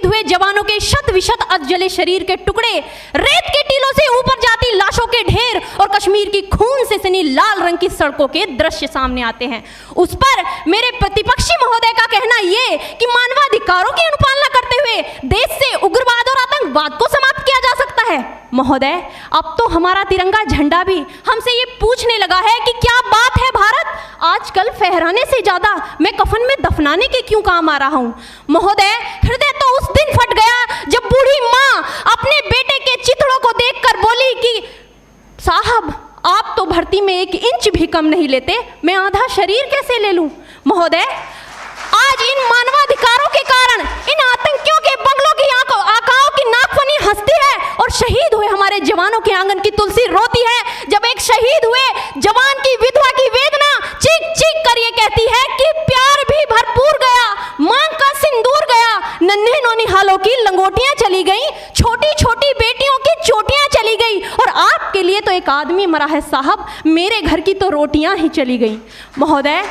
शहीद हुए जवानों के शत विशत अधजले शरीर के टुकड़े, रेत के टीलों से ऊपर जाती लाशों के ढेर और कश्मीर की खून से सनी लाल रंग की सड़कों के दृश्य सामने आते हैं। उस पर मेरे प्रतिपक्षी महोदय का कहना ये कि मानवाधिकारों की अनुपालना करते हुए देश से उग्रवाद और आतंकवाद को समाप्त किया जा सकता है। महोदय, अब तो हमारा तिरंगा झंडा भी हमसे ये पूछने लगा है कि क्या बात है भारत, आजकल फहराने से ज्यादा मैं कफन में दफनाने के क्यों काम आ रहा हूँ। महोदय, हृदय तो उस दिन फट गया जब बूढ़ी माँ अपने बेटे के चिथड़ों को देखकर बोली कि साहब, आप तो भर्ती में 1 इंच भी कम नहीं लेते, मैं आधा शरीर कैसे ले लूं। महोदय, आज इन मानवाधिकारों के कारण इन आतंकियों के बंगलों की आकाओं की नाकफनी हंसती है और शहीद हुए हमारे जवानों के आंगन की तुलसी रोती है। जब एक शहीद हुए जवान की विधवा की वेदना चीख चीख कर ये कहती है कि प्यार भी भरपूर गया, मांग का सिंदूर गया, नन्हे नौनिहालों की लंगोटियां चली गई, छोटी छोटी बेटियों की चोटियां चली गई और आपके लिए तो एक आदमी मरा है साहब, मेरे घर की तो रोटियां ही चली गई। महोदय,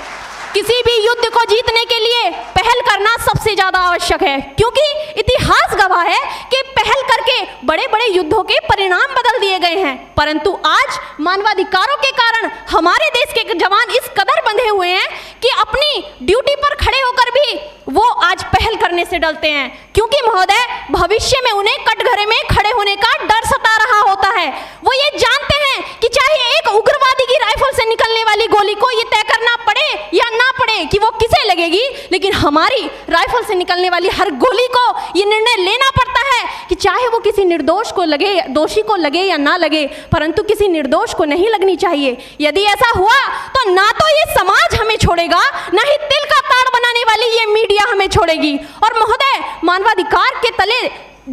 किसी भी युद्ध को जीतने के लिए पहल करना सबसे ज्यादा आवश्यक है, क्योंकि इतिहास गवाह है कि पहल करके बड़े बड़े युद्धों के परिणाम बदल दिए गए हैं। परंतु आज मानवाधिकारों के कारण हमारे देश के जवान इस कदर बंधे हुए हैं कि अपनी ड्यूटी पर खड़े होकर भी वो आज पहल करने से डरते हैं, क्योंकि महोदय भविष्य में उन्हें कटघरे में खड़े होने का डर सता रहा होता है। वो ये जानते हैं कि चाहे एक उग्रवादी की राइफल से निकलने वाली गोली को ये तय करना पड़े या ना पड़े कि वो किसे लगेगी, लेकिन हमारी राइफल से निकलने वाली हर गोली को ये निर्णय लेना पड़ता है कि चाहे वो किसी निर्दोष को लगे, दोषी को लगे या ना लगे, परंतु किसी निर्दोष को नहीं लगनी चाहिए। यदि ऐसा हुआ तो ना तो ये समाज हमें छोड़ेगा, ना ही तिल का ताड़ बनाने वाली ये मीडिया हमें छोड़ेगी। और महोदय, मानवाधिकार के तले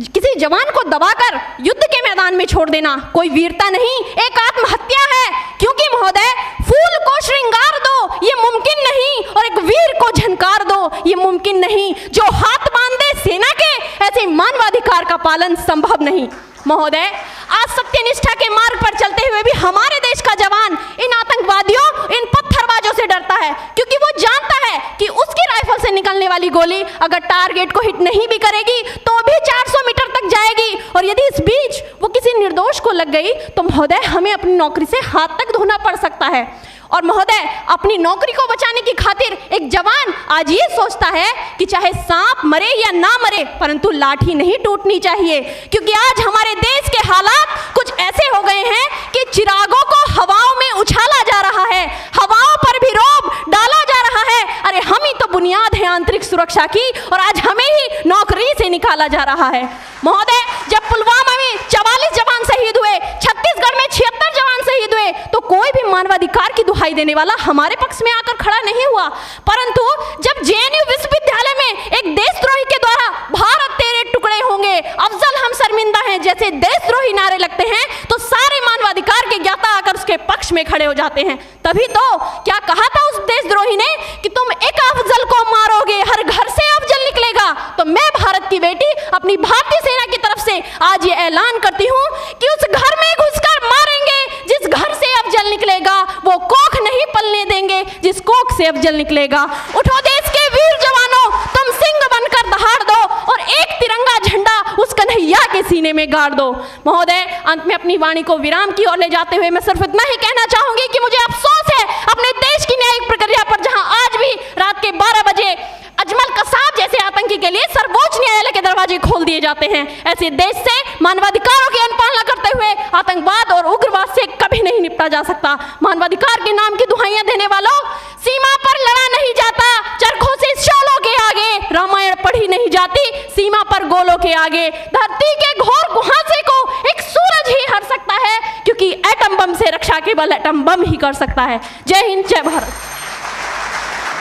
किसी जवान को दबाकर युद्ध के मैदान में छोड़ देना कोई वीरता नहीं, एक आत्महत्या है। क्योंकि महोदय, फूल को श्रृंगार दो ये मुमकिन नहीं और एक वीर को झनकार दो ये मुमकिन नहीं। जो हाथ बांध दे सेना के, ऐसे मानवाधिकार का पालन संभव नहीं। महोदय, आज सत्यनिष्ठा के मार्ग पर चलते हुए भी हमारे देश का जवान इन आतंकवादियों, इन पत्थरबाजों से डरता है, क्योंकि वो जानता है कि उसकी राइफल से निकलने वाली गोली अगर टारगेट को हिट नहीं भी करेगी तो भी 400 मीटर तक जाएगी, और यदि इस बीच वो किसी निर्दोष को लग गई तो महोदय हमें अपनी नौकरी से हाथ तक धोना पड़ सकता है। और महोदय, अपनी नौकरी को बचाने की खातिर एक जवान आज ये सोचता है कि चाहे सांप मरे या ना मरे, परंतु लाठी नहीं टूटनी चाहिए, क्योंकि आज हमारे देश के हालात कुछ ऐसे हो गए हैं कि चिरागों को हवाओं में उछाला जा रहा है, हवाओं पर भी रोब डाला जा रहा है। अरे हम ही तो बुनियाद है आंतरिक सुरक्षा की, और आज हमें ही नौकरी से निकाला जा रहा है। महोदय, जब पुलवामा में 44 जवान शहीद हुए, छत्तीसगढ़ में 76 जवान शहीद हुए, तो कोई भी मानवाधिकार की दुहाई देने वाला हमारे पक्ष में आकर खड़ा नहीं हुआ। परंतु जब जेएनयू विश्वविद्यालय में एक देशद्रोही के द्वारा भारत तेरे टुकड़े होंगे, अफजल हम शर्मिंदा हैं जैसे देशद्रोही नारे लगते हैं, तो सारे मानवाधिकार के ज्ञाता आकर उसके पक्ष में खड़े हो जाते हैं। तभी तो क्या कहा था उस देशद्रोही ने कि तुम एक अफजल को मारोगे, हर घर से अफजल निकलेगा। तो मैं भारत की बेटी अपनी भारतीय सेना की तरफ से आज ये ऐलान करती हूँ कि उस घर में घुसकर मारेंगे जिस घर से अफजल निकलेगा, वो कोख नहीं पलने देंगे जिस कोख से अफजल निकलेगा। उठो देश के वीर जवानों, तुम सिंह बनकर दहाड़ दो और एक तिरंगा झंडा उस कन्हैया के सीने में गाड़ दो। महोदय, अंत में अपनी वाणी को विराम की ओर ले जाते हुए मैं सिर्फ इतना ही कहना चाहूंगी कि मुझे अफसोस है अपने देश की न्यायिक प्रक्रिया पर, जहां आज भी रात के 12 बजे अजमल कसाब जैसे आतंकी के लिए सर्वोच्च न्यायालय के दरवाजे खोल दिए जाते हैं। ऐसे देश से मानवाधिकारों की अनुपालना करते हुए आतंकवाद और उग्रवाद से कभी नहीं निपटा जा सकता। मानवाधिकार के नाम की दुहाइयां देने वालों, सीमा पर लड़ा नहीं जाता, चरखों से शोलों के आगे रामायण पढ़ी नहीं जाती, सीमा पर गोलों के आगे धरती के घोर कुहासे को एक सूरज ही हर सकता है, क्योंकि एटम बम से रक्षा केवल एटम बम ही कर सकता है। जय हिंद, जय भारत।